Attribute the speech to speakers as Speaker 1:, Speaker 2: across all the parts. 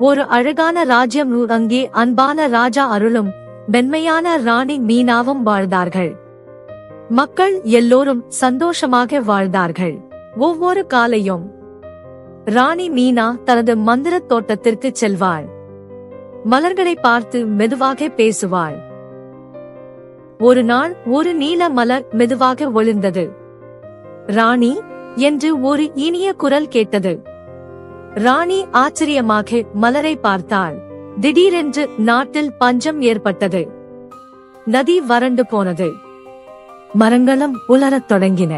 Speaker 1: ஒரு அழகான ராஜ்யம். அங்கே அன்பான ராஜா அருளும் மென்மையான ராணி மீனாவும் வாழ்ந்தார்கள். மக்கள் எல்லோரும் சந்தோஷமாக வாழ்ந்தார்கள். ஒவ்வொரு காலையும் ராணி மீனா தனது மந்திரத் தோட்டத்திற்கு செல்வாள். மலர்களை பார்த்து மெதுவாக பேசுவாள். ஒரு நாள் ஒரு நீல மலர் மெதுவாக ஒளிர்ந்தது. ராணி என்று ஒரு இனிய குரல் கேட்டது. ராணி ஆச்சரியமாக மலரை பார்த்தாள். திடீரென்று நாட்டில் பஞ்சம் ஏற்பட்டது. நதி வறண்டு போனது. மரங்களும் உலரத் தொடங்கின.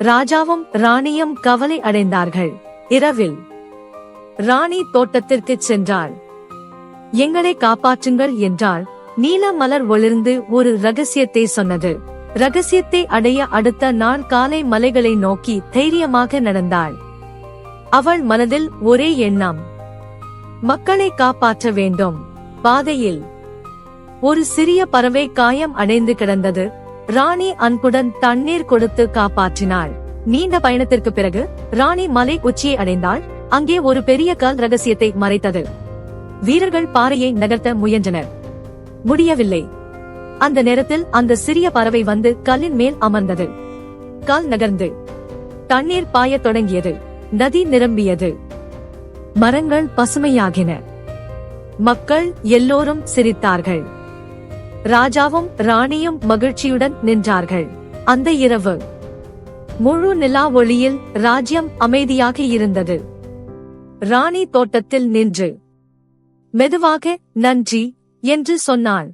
Speaker 1: ராஜாவும் ராணியும் கவலை அடைந்தார்கள். இரவில் ராணி தோட்டத்திற்கு சென்றாள். எங்களை காப்பாற்றுங்கள் என்றாள். நீல மலர் ஒளிர்ந்து ஒரு ரகசியத்தை சொன்னது. ரகசியத்தை அடைய அடுத்த நாள் காலை மலைகளை நோக்கி தைரியமாக நடந்தாள். அவள் மனதில் ஒரே எண்ணம், மக்களை காப்பாற்ற வேண்டும். பாதையில் ஒரு சிறிய பறவை காயம் அடைந்து கிடந்தது. ராணி அன்புடன் தண்ணீர் கொடுத்து காப்பாற்றினாள். நீண்ட பயணத்திற்கு பிறகு ராணி மலை உச்சியை அடைந்தாள். அங்கே ஒரு பெரிய கல் ரகசியத்தை மறைத்தது. வீரர்கள் பாறையை நகர்த்த முயன்றனர். முடியவில்லை. அந்த நேரத்தில் அந்த சிறிய பறவை வந்து கல்லின் மேல் அமர்ந்தது. கல் நகர்ந்து தண்ணீர் பாயத் தொடங்கியது. நதி நிரம்பியது. மரங்கள் பசுமையாகின. மக்கள் எல்லோரும் சிரித்தார்கள். ராஜாவும் ராணியும் மகிழ்ச்சியுடன் நின்றார்கள். அந்த இரவு முழு நிலா ஒளியில் ராஜ்யம் அமைதியாக இருந்தது. ராணி தோட்டத்தில் நின்று மெதுவாக நன்றி என்று சொன்னாள்.